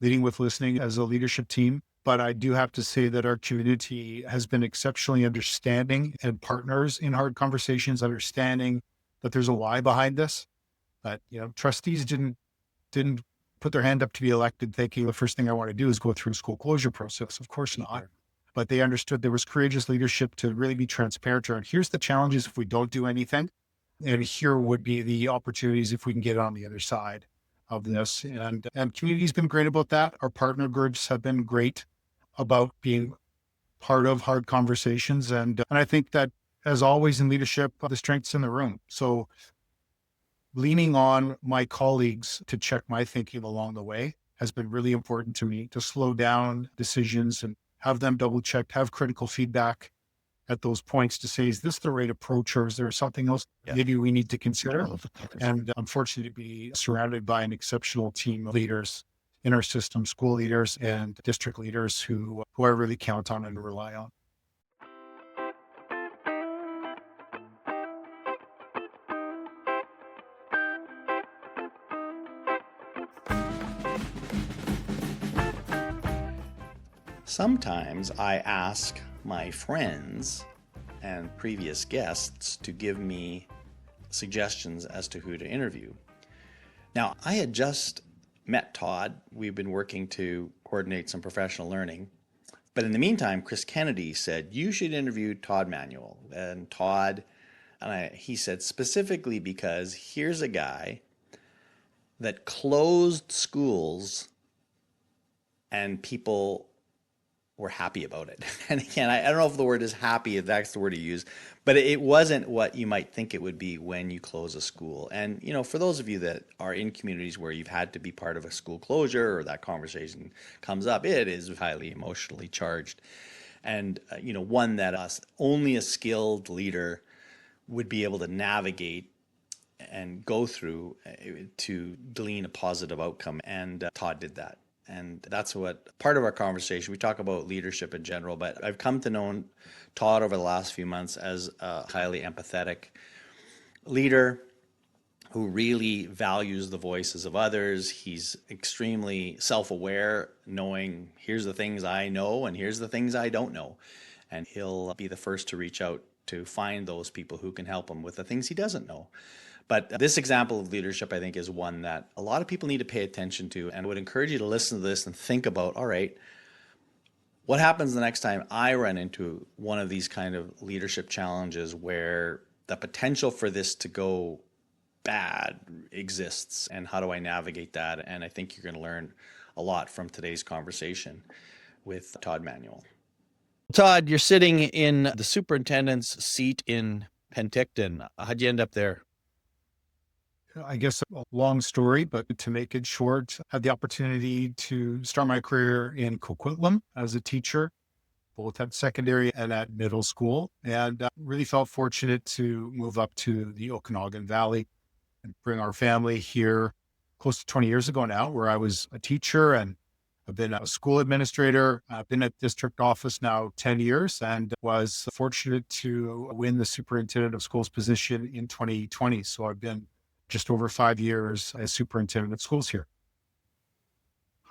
leading with listening as a leadership team. But I do have to say that our community has been exceptionally understanding and partners in hard conversations, understanding that there's a why behind this. That, trustees didn't put their hand up to be elected thinking the first thing I want to do is go through a school closure process. Of course not. Sure. But they understood there was courageous leadership to really be transparent around here's the challenges if we don't do anything. And here would be the opportunities if we can get on the other side of this. And community's been great about that. Our partner groups have been great about being part of hard conversations. And I think that, as always in leadership, the strength's in the room. So leaning on my colleagues to check my thinking along the way has been really important to me, to slow down decisions and have them double checked, have critical feedback at those points to say, is this the right approach or is there something else maybe we need to consider? And I'm fortunate to be surrounded by an exceptional team of leaders in our system, school leaders and district leaders who I really count on and rely on. Sometimes I ask my friends and previous guests to give me suggestions as to who to interview. Now, I had just met Todd. We've been working to coordinate some professional learning. But in the meantime, Chris Kennedy said, you should interview Todd Manuel. And Todd, he said specifically because here's a guy that closed schools and people were happy about it. And again, I don't know if the word is happy, if that's the word to use, but it wasn't what you might think it would be when you close a school. And, for those of you that are in communities where you've had to be part of a school closure or that conversation comes up, it is highly emotionally charged. And, one that only a skilled leader would be able to navigate and go through to glean a positive outcome. And Todd did that. And that's what part of our conversation, we talk about leadership in general, but I've come to know Todd over the last few months as a highly empathetic leader who really values the voices of others. He's extremely self-aware, knowing here's the things I know and here's the things I don't know. And he'll be the first to reach out to find those people who can help him with the things he doesn't know. But this example of leadership, I think, is one that a lot of people need to pay attention to. And I would encourage you to listen to this and think about, all right, what happens the next time I run into one of these kind of leadership challenges where the potential for this to go bad exists? And how do I navigate that? And I think you're going to learn a lot from today's conversation with Todd Manuel. Todd, you're sitting in the superintendent's seat in Penticton. How'd you end up there? I guess a long story, but to make it short, I had the opportunity to start my career in Coquitlam as a teacher, both at secondary and at middle school, and really felt fortunate to move up to the Okanagan Valley and bring our family here close to 20 years ago now, where I was a teacher and I've been a school administrator. I've been at district office now 10 years and was fortunate to win the superintendent of schools position in 2020. So I've been just over 5 years as superintendent of schools here.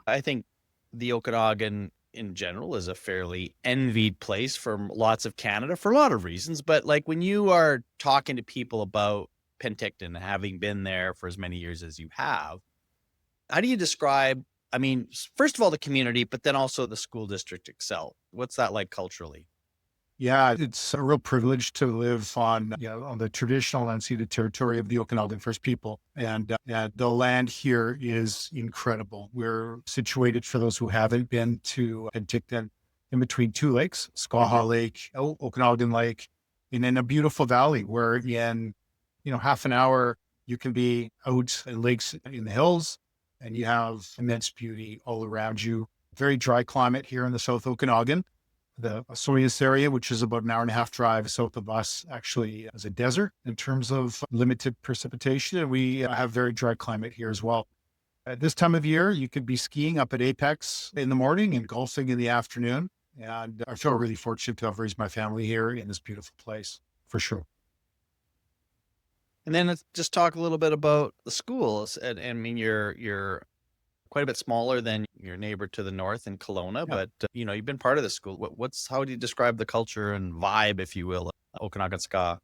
I think the Okanagan in general is a fairly envied place for lots of Canada for a lot of reasons. But like when you are talking to people about Penticton, having been there for as many years as you have, how do you describe, first of all, the community, but then also the school district itself? What's that like culturally? Yeah, it's a real privilege to live on the traditional unceded territory of the Okanagan First People. And the land here is incredible. We're situated, for those who haven't been to Penticton, in between two lakes, Skaha Lake, Okanagan Lake, and in a beautiful valley where in, half an hour, you can be out in lakes in the hills and you have immense beauty all around you. Very dry climate here in the South Okanagan. The Osoyoos area, which is about an hour and a half drive south of us, actually is a desert in terms of limited precipitation. And we have very dry climate here as well. At this time of year, you could be skiing up at Apex in the morning and golfing in the afternoon. And I feel really fortunate to have raised my family here in this beautiful place, for sure. And then let's just talk a little bit about the schools. And you're quite a bit smaller than your neighbor to the north in Kelowna, Yeah. but you've been part of the school. How do you describe the culture and vibe, if you will, of Okanagan Skaha?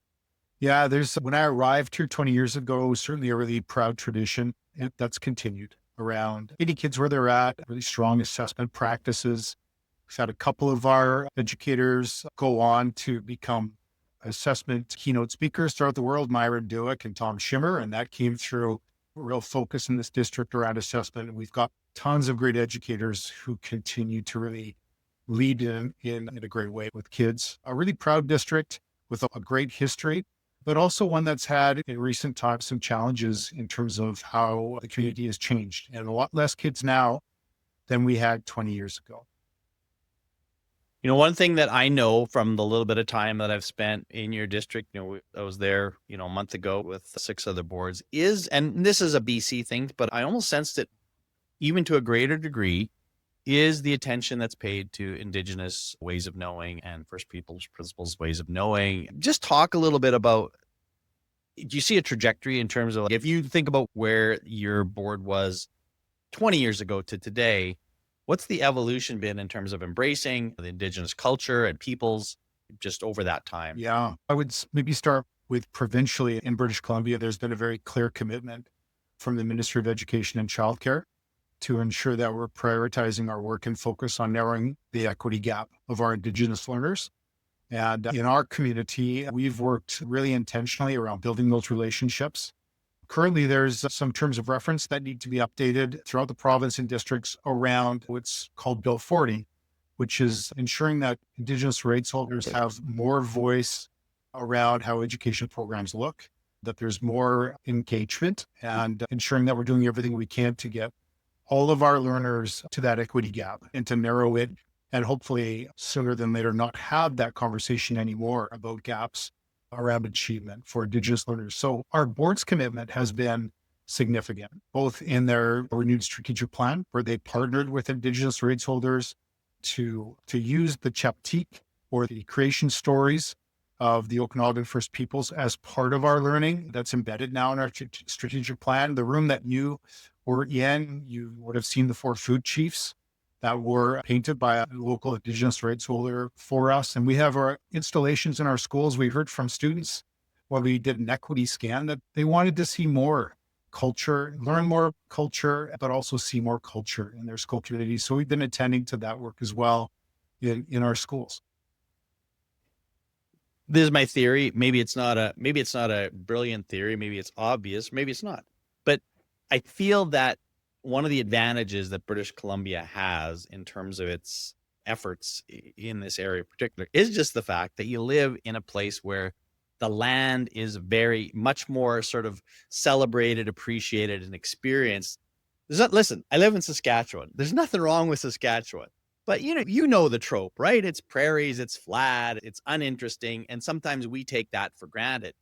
Yeah, when I arrived here 20 years ago, it was certainly a really proud tradition that's continued around meeting kids where they're at, really strong assessment practices. We've had a couple of our educators go on to become assessment keynote speakers throughout the world, Myron Duick and Tom Schimmer, and that came through a real focus in this district around assessment. And we've got tons of great educators who continue to really lead in a great way with kids. A really proud district with a great history, but also one that's had in recent times some challenges in terms of how the community has changed, and a lot less kids now than we had 20 years ago. One thing that I know from the little bit of time that I've spent in your district, I was there, a month ago with 6 other boards and this is a BC thing, but I almost sensed it even to a greater degree, is the attention that's paid to Indigenous ways of knowing and First Peoples principles ways of knowing. Just talk a little bit about, do you see a trajectory in terms of, if you think about where your board was 20 years ago to today, what's the evolution been in terms of embracing the Indigenous culture and peoples just over that time? Yeah, I would maybe start with provincially in British Columbia. There's been a very clear commitment from the Ministry of Education and Childcare to ensure that we're prioritizing our work and focus on narrowing the equity gap of our Indigenous learners. And in our community, we've worked really intentionally around building those relationships. Currently, there's some terms of reference that need to be updated throughout the province and districts around what's called Bill 40, which is ensuring that Indigenous rights holders have more voice around how education programs look, that there's more engagement, and ensuring that we're doing everything we can to get all of our learners to that equity gap and to narrow it, and hopefully sooner than later not have that conversation anymore about gaps around achievement for Indigenous learners. So our board's commitment has been significant, both in their renewed strategic plan, where they partnered with Indigenous rights holders to use the Chaptik, or the creation stories of the Okanagan First Peoples, as part of our learning that's embedded now in our strategic plan. The room that you were in, you would have seen the 4 food chiefs that were painted by a local Indigenous rights holder for us. And we have our installations in our schools. We heard from students when we did an equity scan that they wanted to see more culture, learn more culture, but also see more culture in their school community. So we've been attending to that work as well in our schools. This is my theory. Maybe it's not a brilliant theory. Maybe it's obvious. Maybe it's not. But I feel that one of the advantages that British Columbia has in terms of its efforts in this area in particular is just the fact that you live in a place where the land is very much more sort of celebrated, appreciated, and experienced. Listen, I live in Saskatchewan. There's nothing wrong with Saskatchewan. But you know the trope, right? It's prairies, it's flat, it's uninteresting, and sometimes we take that for granted.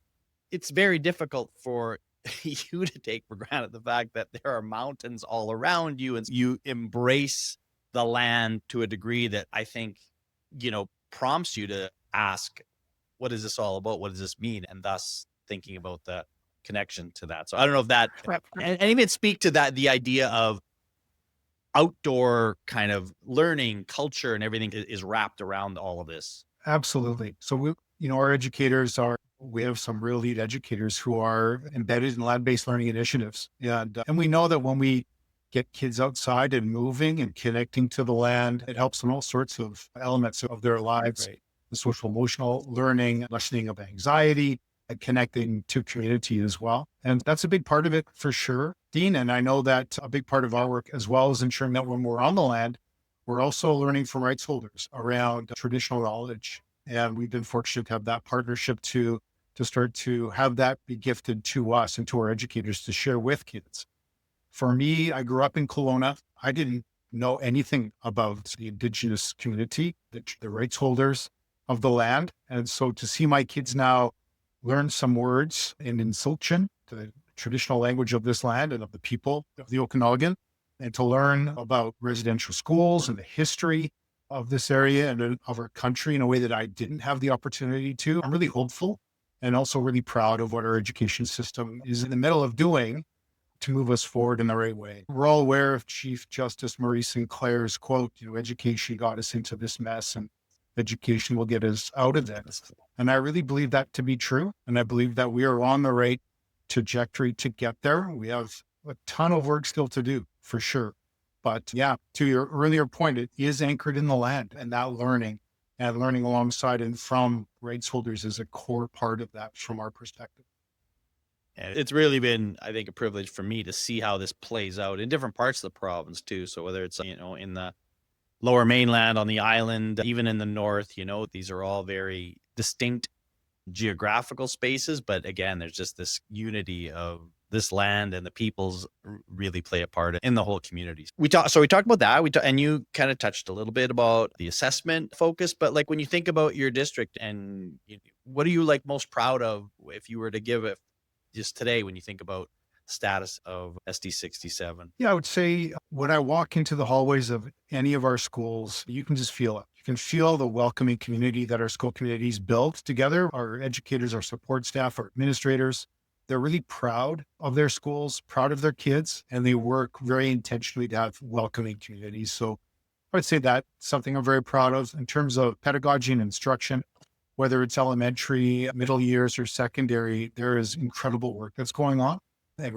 It's very difficult for you to take for granted the fact that there are mountains all around you, and you embrace the land to a degree that I think, prompts you to ask, what is this all about? What does this mean? And thus thinking about the connection to that. So I don't know if that, and even speak to that, the idea of outdoor kind of learning culture and everything is wrapped around all of this. Absolutely. So our educators we have some real lead educators who are embedded in land-based learning initiatives. And we know that when we get kids outside and moving and connecting to the land, it helps in all sorts of elements of their lives. Right. The social emotional learning, lessening of anxiety, and connecting to community as well. And that's a big part of it for sure, Dean. And I know that a big part of our work as well is ensuring that when we're on the land, we're also learning from rights holders around traditional knowledge. And we've been fortunate to have that partnership to start to have that be gifted to us and to our educators to share with kids. For me, I grew up in Kelowna. I didn't know anything about the Indigenous community, the rights holders of the land. And so to see my kids now learn some words in Insulchin, the traditional language of this land and of the people of the Okanagan, and to learn about residential schools and the history of this area and of our country in a way that I didn't have the opportunity to. I'm really hopeful and also really proud of what our education system is in the middle of doing to move us forward in the right way. We're all aware of Chief Justice Maurice Sinclair's quote, education got us into this mess and education will get us out of this. And I really believe that to be true. And I believe that we are on the right trajectory to get there. We have a ton of work still to do, for sure. But yeah, to your earlier point, it is anchored in the land, and that learning and learning alongside and from rights holders is a core part of that from our perspective. And it's really been, I think, a privilege for me to see how this plays out in different parts of the province too. So whether it's, in the lower mainland, on the island, even in the north, these are all very distinct geographical spaces. But again, there's just this unity of this land, and the peoples really play a part in the whole community. We talked about that. And you kind of touched a little bit about the assessment focus, but like when you think about your district, and what are you like most proud of if you were to give it just today when you think about status of SD 67? Yeah, I would say when I walk into the hallways of any of our schools, you can just feel it. You can feel the welcoming community that our school communities built together. Our educators, our support staff, our administrators, they're really proud of their schools, proud of their kids, and they work very intentionally to have welcoming communities. So I'd say that's something I'm very proud of in terms of pedagogy and instruction. Whether it's elementary, middle years, or secondary, there is incredible work that's going on. I'm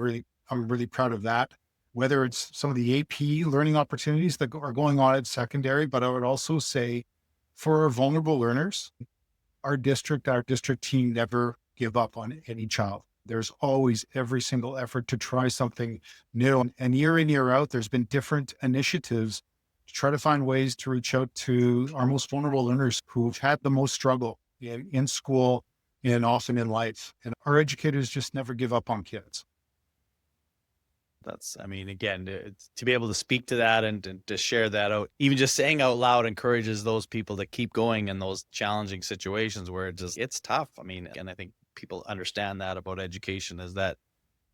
really proud of that. Whether it's some of the AP learning opportunities that are going on at secondary, but I would also say for our vulnerable learners, our district team never give up on any child. There's always every single effort to try something new. And year in, year out, there's been different initiatives to try to find ways to reach out to our most vulnerable learners who've had the most struggle in school and often in life. And our educators just never give up on kids. Again, to be able to speak to that and to share that out, even just saying out loud encourages those people to keep going in those challenging situations where it's tough. And I think people understand that about education is that,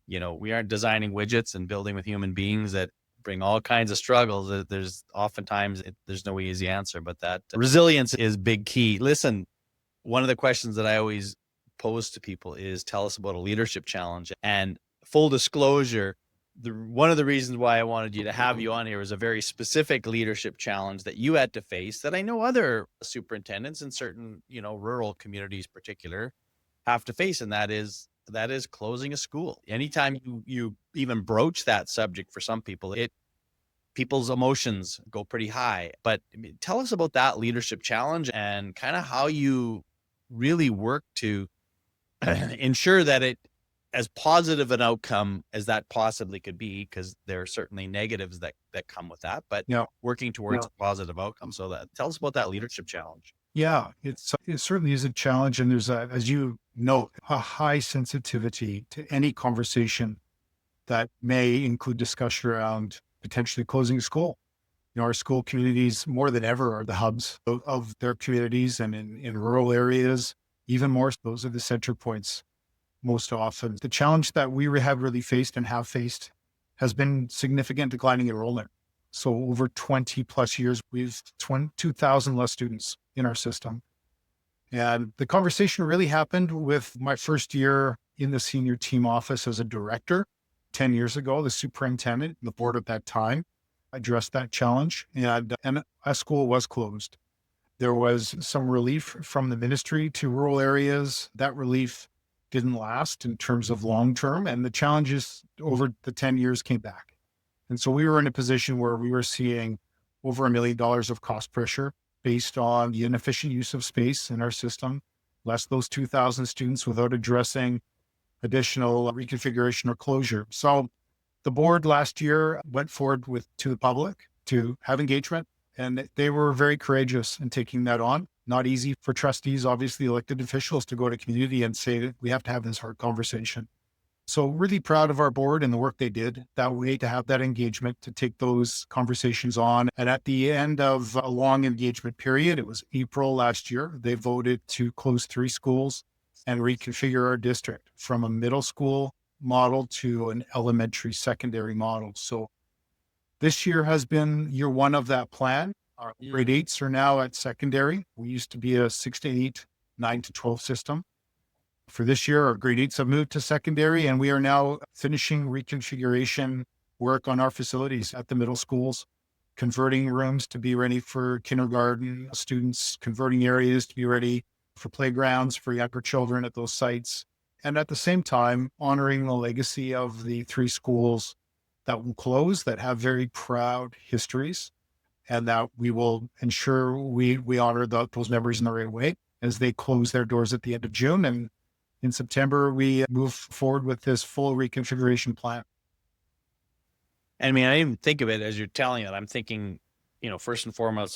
we aren't designing widgets and building with human beings that bring all kinds of struggles. There's oftentimes, there's no easy answer, but that resilience is big key. Listen, one of the questions that I always pose to people is tell us about a leadership challenge. And full disclosure, one of the reasons why I wanted you to have you on here is a very specific leadership challenge that you had to face that I know other superintendents in certain, rural communities in particular have to face. And that is closing a school. Anytime you even broach that subject, for some people, people's emotions go pretty high. But tell us about that leadership challenge and kind of how you really work to ensure that it as positive an outcome as that possibly could be, because there are certainly negatives that come with that, but working towards a positive outcome. So tell us about that leadership challenge. Yeah, it certainly is a challenge. And there's as you know, a high sensitivity to any conversation that may include discussion around potentially closing a school. Our school communities more than ever are the hubs of their communities, and in rural areas, even more, those are the center points most often. The challenge that we have really faced and have faced has been significant declining enrollment. So over 20 plus years, we've 2,000 less students in our system. And the conversation really happened with my first year in the senior team office as a director 10 years ago. The superintendent, the board at that time, addressed that challenge, and a school was closed. There was some relief from the ministry to rural areas. That relief didn't last in terms of long-term, and the challenges over the 10 years came back. And so we were in a position where we were seeing over $1 million of cost pressure based on the inefficient use of space in our system, less those 2,000 students without addressing additional reconfiguration or closure. So the board last year went forward to the public to have engagement, and they were very courageous in taking that on. Not easy for trustees, obviously elected officials, to go to community and say that we have to have this hard conversation. So really proud of our board and the work they did that way to have that engagement, to take those conversations on. And at the end of a long engagement period, it was April last year, they voted to close 3 schools and reconfigure our district from a middle school model to an elementary secondary model. So this year has been year 1 of that plan. Our grade 8s are now at secondary. We used to be a 6 to 8, 9 to 12 system. For this year, our grade 8s have moved to secondary, and we are now finishing reconfiguration work on our facilities at the middle schools, converting rooms to be ready for kindergarten students, converting areas to be ready for playgrounds for younger children at those sites. And at the same time, honoring the legacy of the 3 schools that will close that have very proud histories, and that we will ensure we honor those memories in the right way as they close their doors at the end of June. And in September, we move forward with this full reconfiguration plan. I mean, I didn't even think of it as you're telling it. I'm thinking, first and foremost,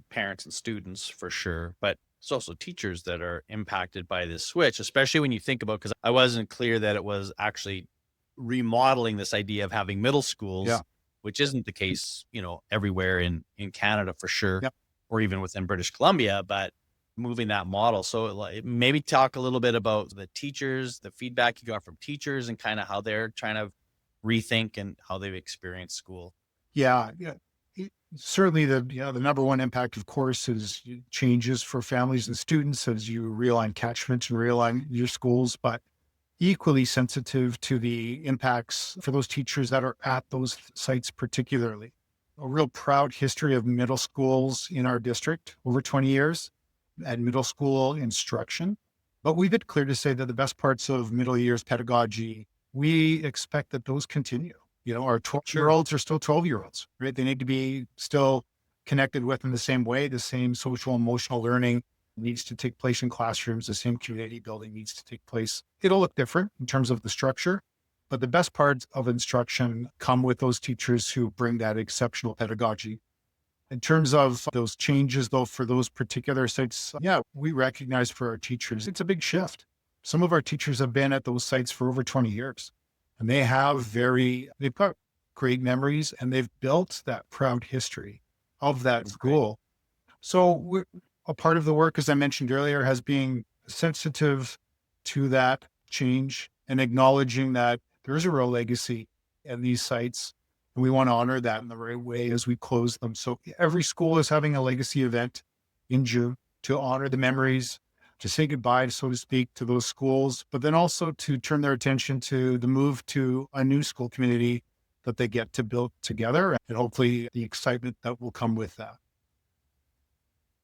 parents and students for sure, but it's also teachers that are impacted by this switch, especially when you think about, because I wasn't clear that it was actually remodeling this idea of having middle schools, Yeah. which isn't the case, everywhere in Canada for sure, Yep. or even within British Columbia, but moving that model. So maybe talk a little bit about the teachers, the feedback you got from teachers, and kind of how they're trying to rethink and how they've experienced school. Yeah. Certainly the number one impact, of course, is changes for families and students as you realign catchments and realign your schools, but equally sensitive to the impacts for those teachers that are at those sites, particularly. A real proud history of middle schools in our district over 20 years and middle school instruction. But we've been clear to say that the best parts of middle years pedagogy, we expect that those continue. Our 12-year-olds are still 12-year-olds, right? They need to be still connected with in the same way. The same social emotional learning needs to take place in classrooms. The same community building needs to take place. It'll look different in terms of the structure, but the best parts of instruction come with those teachers who bring that exceptional pedagogy. In terms of those changes, though, for those particular sites, we recognize for our teachers, it's a big shift. Some of our teachers have been at those sites for over 20 years, and they've got great memories, and they've built that proud history of that school. So a part of the work, as I mentioned earlier, has been sensitive to that change and acknowledging that there is a real legacy in these sites. And we want to honor that in the right way as we close them. So every school is having a legacy event in June to honor the memories, to say goodbye, so to speak, to those schools, but then also to turn their attention to the move to a new school community that they get to build together, and hopefully the excitement that will come with that.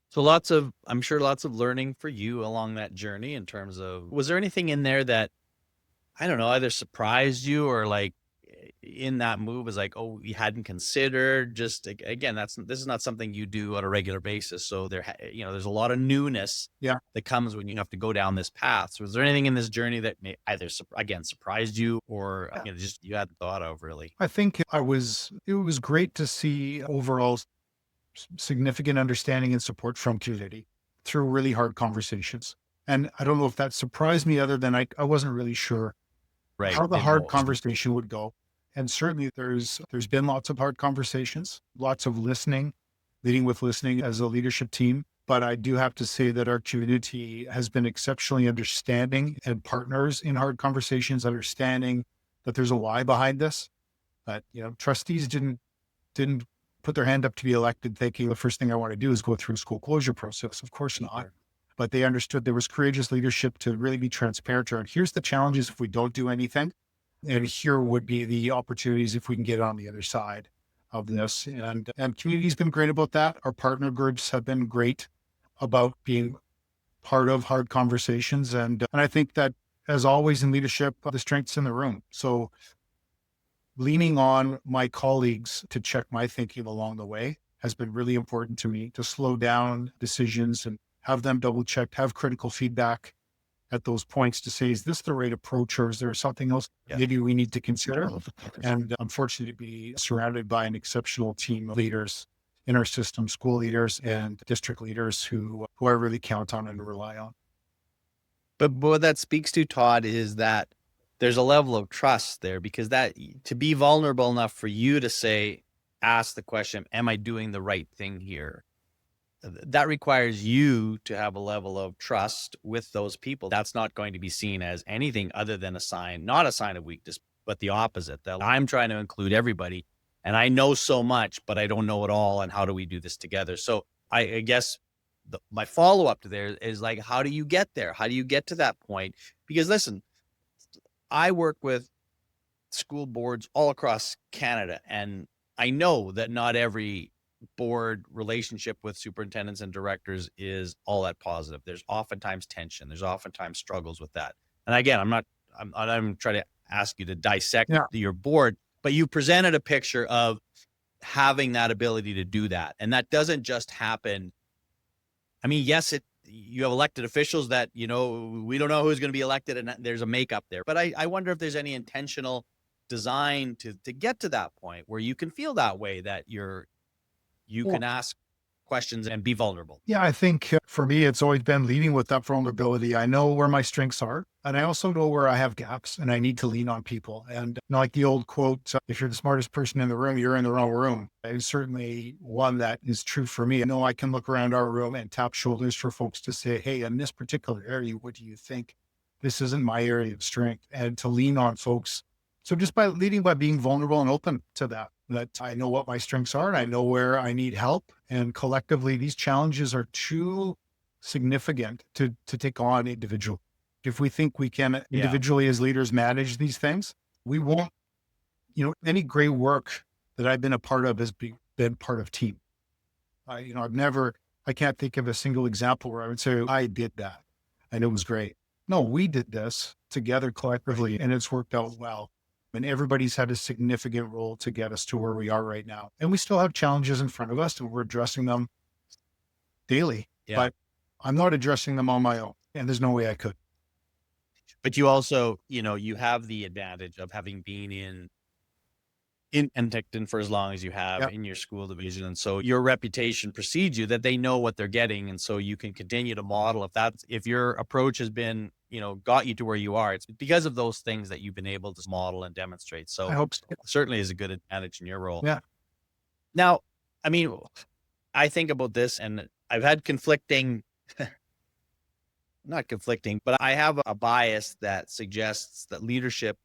So I'm sure lots of learning for you along that journey in terms of, was there anything in there that, I don't know, either surprised you or in that move is you hadn't considered? Just again, this is not something you do on a regular basis. So there's a lot of newness that comes when you have to go down this path. So was there anything in this journey that may either surprised you or just you hadn't thought of really? I think it was great to see overall significant understanding and support from community through really hard conversations. And I don't know if that surprised me, other than I wasn't really sure how the hard conversation would go. And certainly there's been lots of hard conversations, lots of listening, leading with listening as a leadership team. But I do have to say that our community has been exceptionally understanding and partners in hard conversations, understanding that there's a why behind this. That, trustees didn't put their hand up to be elected thinking the first thing I want to do is go through a school closure process. Of course not. But they understood there was courageous leadership to really be transparent around, here's the challenges if we don't do anything, and here would be the opportunities if we can get on the other side of this. And community's been great about that. Our partner groups have been great about being part of hard conversations. And I think that, as always in leadership, the strength's in the room. So leaning on my colleagues to check my thinking along the way has been really important to me, to slow down decisions and have them double checked, have critical feedback at those points to say, is this the right approach, or is there something else maybe we need to consider? And I'm fortunate to be surrounded by an exceptional team of leaders in our system, school leaders and district leaders who I really count on and rely on. But what that speaks to, Todd, is that there's a level of trust there, because that to be vulnerable enough for you to ask the question, am I doing the right thing here? That requires you to have a level of trust with those people. That's not going to be seen as anything other than not a sign of weakness, but the opposite, that I'm trying to include everybody and I know so much, but I don't know it all. And how do we do this together? So I guess my follow-up to there is like, how do you get there? How do you get to that point? Because listen, I work with school boards all across Canada, and I know that not every board relationship with superintendents and directors is all that positive. There's oftentimes tension. There's oftentimes struggles with that. And again, I'm trying to ask you to dissect your board, but you presented a picture of having that ability to do that. And that doesn't just happen. I mean, yes, you have elected officials that, we don't know who's going to be elected, and there's a makeup there. But I wonder if there's any intentional design to get to that point where you can feel that way, that you can ask questions and be vulnerable. Yeah, I think for me, it's always been leading with that vulnerability. I know where my strengths are, and I also know where I have gaps, and I need to lean on people. And like the old quote, if you're the smartest person in the room, you're in the wrong room. It's certainly one that is true for me. I know I can look around our room and tap shoulders for folks to say, hey, in this particular area, what do you think? This isn't my area of strength, and to lean on folks. So just by leading, by being vulnerable and open to that I know what my strengths are and I know where I need help. And collectively, these challenges are too significant to take on individually. If we think we can individually as leaders manage these things, we won't, any great work that I've been a part of has been part of team. I can't think of a single example where I would say, I did that and it was great. No, we did this together collectively and it's worked out well. And everybody's had a significant role to get us to where we are right now. And we still have challenges in front of us and we're addressing them daily, but I'm not addressing them on my own. And there's no way I could. But you also, you have the advantage of having been in Penticton for as long as you have in your school division. And so your reputation precedes you, that they know what they're getting. And so you can continue to model if your approach has been, got you to where you are, it's because of those things that you've been able to model and demonstrate. So I hope so. Certainly is a good advantage in your role. Yeah. Now, I mean, I think about this and I've had not conflicting, but I have a bias that suggests that leadership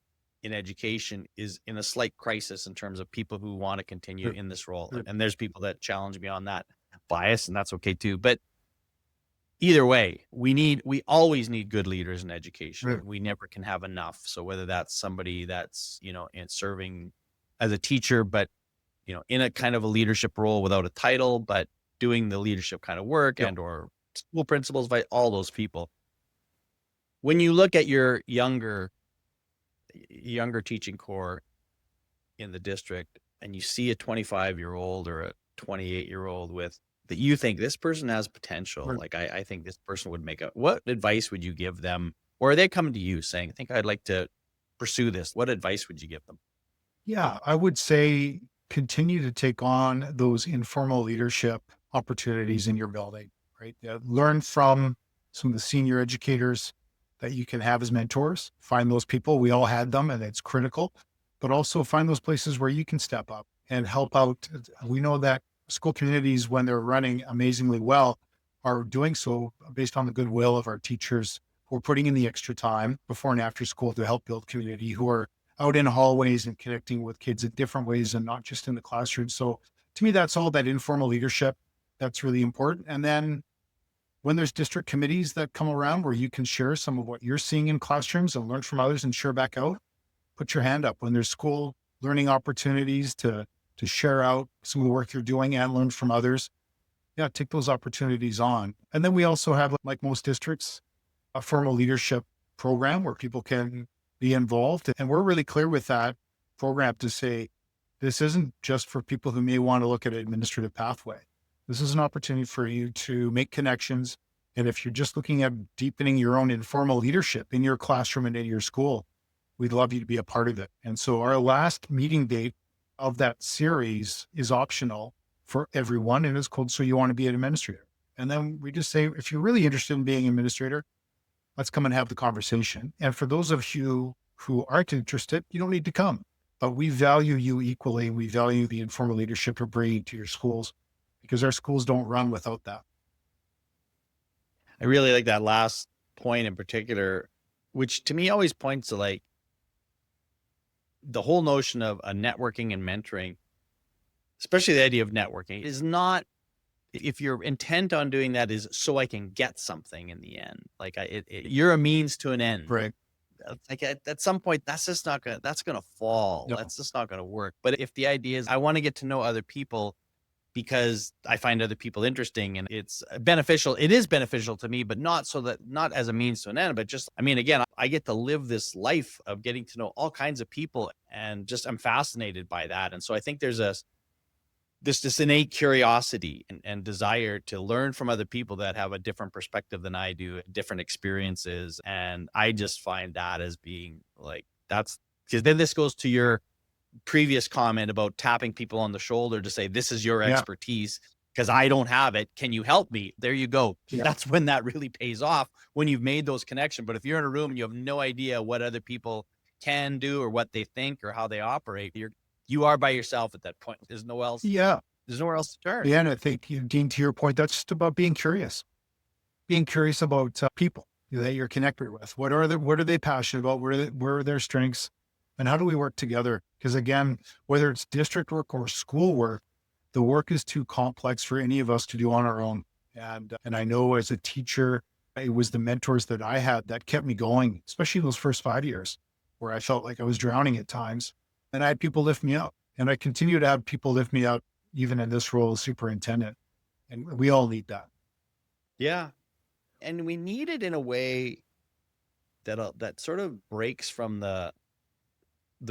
in education is in a slight crisis in terms of people who want to continue in this role. And there's people that challenge me on that bias, and that's okay too. But either way, we always need good leaders in education. We never can have enough. So whether that's somebody that's, in serving as a teacher, but, in a kind of a leadership role without a title, but doing the leadership kind of work and or school principals, all those people. When you look at your younger teaching corps in the district and you see a 25-year-old or a 28-year-old that you think this person has potential, like I think this person would what advice would you give them? Or are they coming to you saying, I think I'd like to pursue this? What advice would you give them? Yeah, I would say continue to take on those informal leadership opportunities in your building, right? Learn from some of the senior educators that you can have as mentors. Find those people. We all had them and it's critical, but also find those places where you can step up and help out. We know that school communities, when they're running amazingly well, are doing so based on the goodwill of our teachers who are putting in the extra time before and after school to help build community, who are out in hallways and connecting with kids in different ways and not just in the classroom. So to me, that's all that informal leadership. That's really important. And then when there's district committees that come around where you can share some of what you're seeing in classrooms and learn from others and share back out, put your hand up. When there's school learning opportunities to share out some of the work you're doing and learn from others, take those opportunities on. And then we also have, like most districts, a formal leadership program where people can be involved. And we're really clear with that program to say, this isn't just for people who may want to look at an administrative pathway. This is an opportunity for you to make connections. And if you're just looking at deepening your own informal leadership in your classroom and in your school, we'd love you to be a part of it. And so our last meeting date of that series is optional for everyone. And it's called So You Want to Be an Administrator. And then we just say, if you're really interested in being an administrator, let's come and have the conversation. And for those of you who aren't interested, you don't need to come. But we value you equally. We value the informal leadership you're bringing to your schools, because our schools don't run without that. I really like that last point in particular, which to me always points to like the whole notion of a networking and mentoring, especially the idea of networking, is not if your intent on doing that is so I can get something in the end, like you're a means to an end. Right. Like at some point, that's gonna fall. No. That's just not gonna work. But if the idea is I want to get to know other people because I find other people interesting and it's beneficial, it is beneficial to me, but not as a means to an end, but just, I mean, again, I get to live this life of getting to know all kinds of people and just I'm fascinated by that. And so I think there's this innate curiosity and desire to learn from other people that have a different perspective than I do, different experiences. And I just find that as being like, that's because then this goes to your previous comment about tapping people on the shoulder to say, this is your expertise because I don't have it. Can you help me? There you go. Yeah. That's when that really pays off, when you've made those connections. But if you're in a room and you have no idea what other people can do or what they think or how they operate, you are by yourself at that point. There's nowhere else. Yeah. There's nowhere else to turn. Yeah. And I think, Dean, to your point, that's just about being curious about people that you're connected with. What are they passionate about? Where are their strengths? And how do we work together? Because again, whether it's district work or school work, the work is too complex for any of us to do on our own. And I know as a teacher, it was the mentors that I had that kept me going, especially those first 5 years where I felt like I was drowning at times. And I had people lift me up. And I continue to have people lift me up, even in this role as superintendent. And we all need that. Yeah. And we need it in a way that sort of breaks from the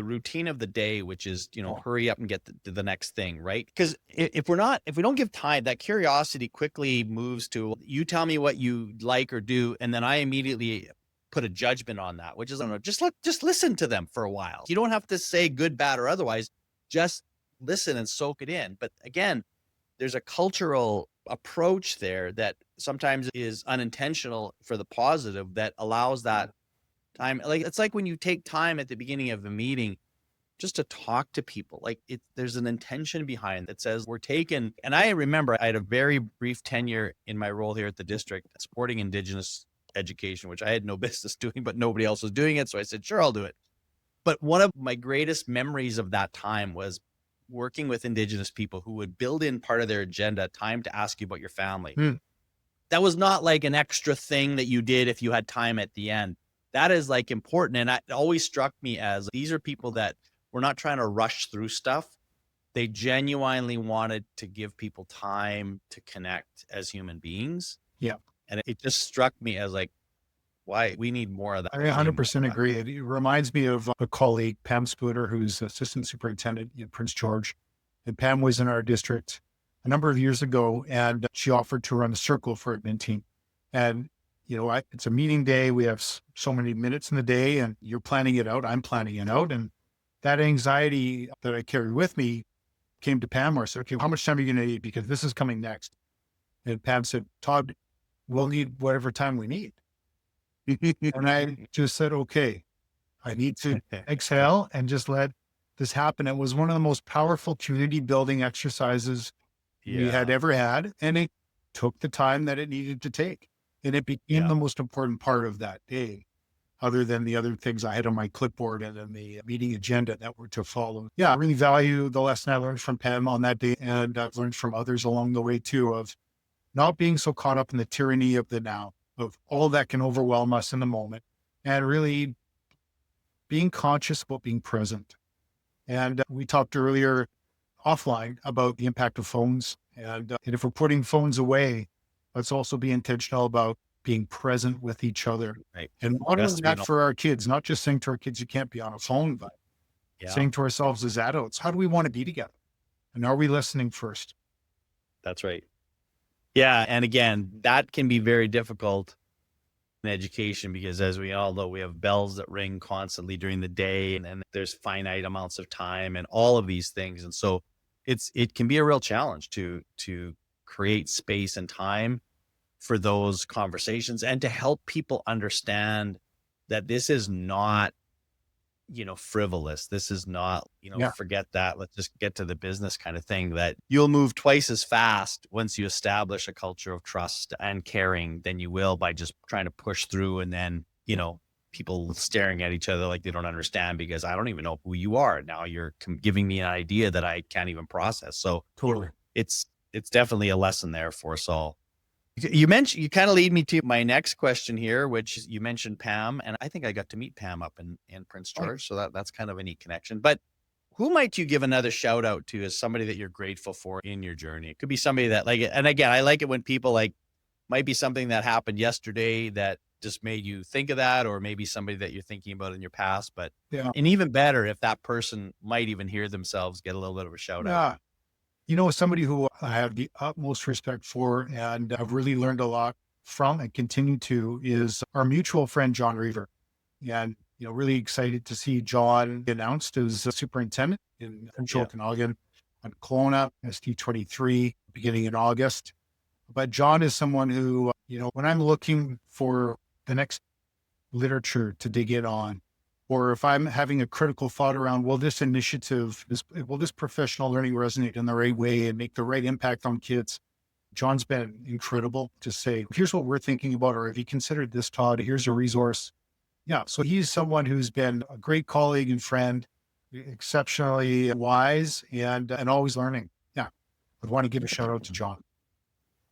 routine of the day, which is, hurry up and get to the next thing, right? Because if we don't give time, that curiosity quickly moves to, you tell me what you like or do, and then I immediately put a judgment on that, which is, I don't know, just listen to them for a while. You don't have to say good, bad, or otherwise, just listen and soak it in. But again, there's a cultural approach there that sometimes is unintentional for the positive that allows that time. Like, it's like when you take time at the beginning of a meeting just to talk to people, like there's an intention behind that says we're taking. And I remember I had a very brief tenure in my role here at the district supporting Indigenous education, which I had no business doing, but nobody else was doing it. So I said, sure, I'll do it. But one of my greatest memories of that time was working with Indigenous people who would build in part of their agenda time to ask you about your family. That was not like an extra thing that you did if you had time at the end. That is like important. And it always struck me as these are people that were not trying to rush through stuff. They genuinely wanted to give people time to connect as human beings. Yeah. And it just struck me as like, why we need more of that. I 100% agree. It reminds me of a colleague, Pam Spooner, who's assistant superintendent in Prince George. And Pam was in our district a number of years ago, and she offered to run a circle for admin team. And, it's a meeting day. We have so many minutes in the day, and you're planning it out. I'm planning it out. And that anxiety that I carried with me came to Pam, where I said, okay, how much time are you going to need? Because this is coming next. And Pam said, Todd, we'll need whatever time we need. And I just said, okay, I need to exhale and just let this happen. It was one of the most powerful community building exercises we had ever had. And it took the time that it needed to take. And it became the most important part of that day, other than the other things I had on my clipboard and then the meeting agenda that were to follow. Yeah, I really value the lesson I learned from Pam on that day. And I've learned from others along the way too, of not being so caught up in the tyranny of the now, of all that can overwhelm us in the moment, and really being conscious about being present. And we talked earlier offline about the impact of phones. And if we're putting phones away, let's also be intentional about being present with each other. Right. And modeling that for our kids, not just saying to our kids, you can't be on a phone, but saying to ourselves as adults, how do we want to be together? And are we listening first? That's right. Yeah. And again, that can be very difficult in education because, as we all know, we have bells that ring constantly during the day, and there's finite amounts of time and all of these things. And so it can be a real challenge to create space and time for those conversations and to help people understand that this is not, frivolous. This is not, forget that. Let's just get to the business kind of thing, that you'll move twice as fast once you establish a culture of trust and caring than you will by just trying to push through. And then, people staring at each other like they don't understand because I don't even know who you are. Now you're giving me an idea that I can't even process. So Totally. It's it's definitely a lesson there for us all. You kind of lead me to my next question here, which you mentioned Pam, and I think I got to meet Pam up in Prince George. So that's kind of a neat connection. But who might you give another shout out to as somebody that you're grateful for in your journey? It could be somebody that and again, I like it when people might be something that happened yesterday that just made you think of that, or maybe somebody that you're thinking about in your past. But Yeah. and even better if that person might even hear themselves get a little bit of a shout out. Somebody who I have the utmost respect for and I've really learned a lot from and continue to is our mutual friend, John Reaver. And, really excited to see John announced as a superintendent in Okanagan on Kelowna, ST23, beginning in August. But John is someone who, when I'm looking for the next literature to dig in on, or if I'm having a critical thought around, will this initiative, will this professional learning resonate in the right way and make the right impact on kids? John's been incredible to say, here's what we're thinking about, or have you considered this, Todd? Here's a resource. Yeah, so he's someone who's been a great colleague and friend, exceptionally wise and always learning. Yeah, I want to give a shout out to John.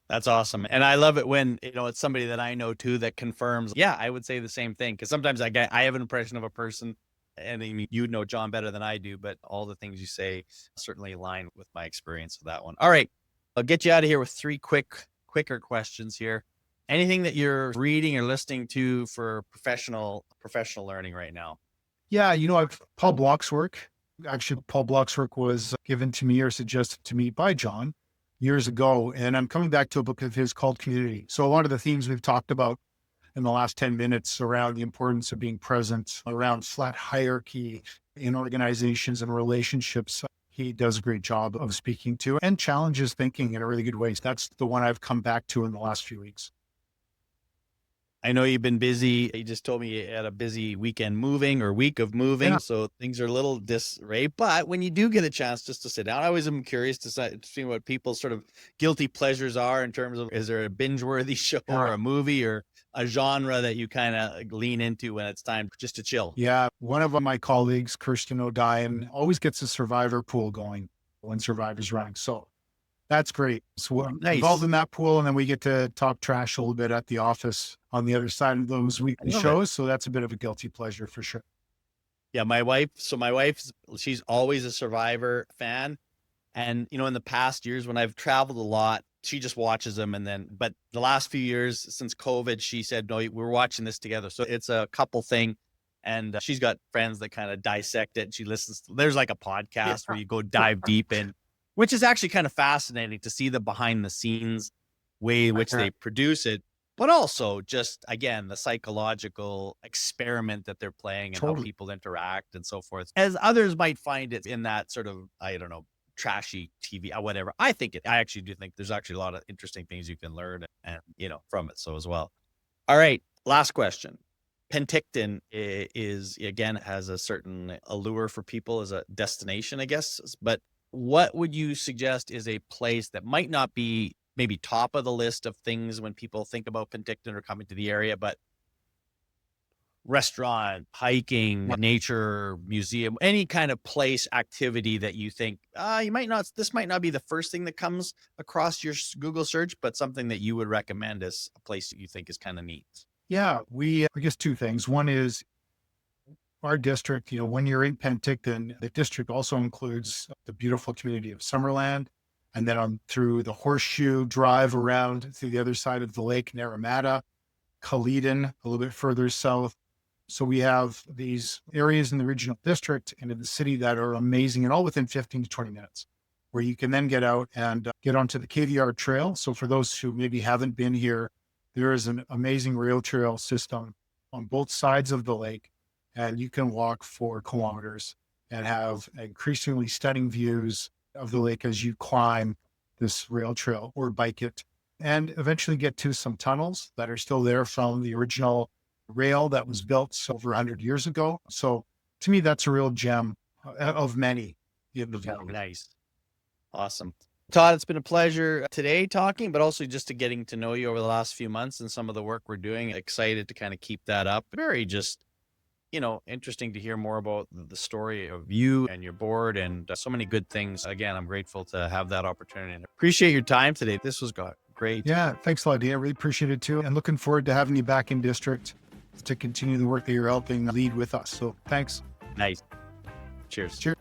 That's awesome. And I love it when, it's somebody that I know too, that confirms, yeah, I would say the same thing. Cause sometimes I have an impression of a person, and I mean, you know John better than I do, but all the things you say certainly align with my experience with that one. All right. I'll get you out of here with three quicker questions here. Anything that you're reading or listening to for professional learning right now? Yeah. Paul Block's work. Actually, Paul Block's work was given to me or suggested to me by John years ago. And I'm coming back to a book of his called Community. So a lot of the themes we've talked about in the last 10 minutes around the importance of being present, around flat hierarchy in organizations and relationships, he does a great job of speaking to and challenges thinking in a really good way. That's the one I've come back to in the last few weeks. I know you've been busy. You just told me you had a busy week of moving. Yeah. So things are a little disarray, but when you do get a chance just to sit down, I always am curious to see what people's sort of guilty pleasures are in terms of, is there a binge worthy show or a movie or a genre that you kind of lean into when it's time just to chill? Yeah. One of my colleagues, Kirsten O'Dyan, always gets a Survivor pool going when Survivor's running. So that's great. So we're involved in that pool, and then we get to talk trash a little bit at the office on the other side of those weekly shows. So that's a bit of a guilty pleasure for sure. Yeah, my wife, she's always a Survivor fan. And, in the past years when I've traveled a lot, she just watches them. But the last few years since COVID, she said, no, we're watching this together. So it's a couple thing. And she's got friends that kind of dissect it. She listens there's like a podcast where you go dive deep in, which is actually kind of fascinating to see the behind the scenes way in which they produce it, but also just, again, the psychological experiment that they're playing and how people interact and so forth, as others might find it in that sort of, I don't know, trashy TV, whatever. I actually do think there's actually a lot of interesting things you can learn and from it. So as well. All right. Last question. Penticton is, again, has a certain allure for people as a destination, I guess, but what would you suggest is a place that might not be maybe top of the list of things when people think about Penticton or coming to the area, but restaurant, hiking, nature, museum, any kind of place, activity that you think, this might not be the first thing that comes across your Google search, but something that you would recommend as a place that you think is kind of neat? Yeah, I guess two things. One is our district, when you're in Penticton, the district also includes the beautiful community of Summerland, and then through the Horseshoe Drive around to the other side of the lake, Naramata, Caledon, a little bit further south. So we have these areas in the regional district and in the city that are amazing, and all within 15 to 20 minutes, where you can then get out and get onto the KVR Trail. So for those who maybe haven't been here, there is an amazing rail trail system on both sides of the lake, and you can walk for kilometers and have increasingly stunning views of the lake as you climb this rail trail or bike it, and eventually get to some tunnels that are still there from the original rail that was built over 100 years ago. So to me, that's a real gem of many in the valley. Nice. Awesome. Todd, it's been a pleasure today talking, but also just to getting to know you over the last few months and some of the work we're doing. Excited to kind of keep that up. Very just interesting to hear more about the story of you and your board and so many good things. Again, I'm grateful to have that opportunity and appreciate your time today. This was great. Yeah, thanks a lot, Dean. I really appreciate it too. And looking forward to having you back in district to continue the work that you're helping lead with us. So thanks. Nice. Cheers. Cheers.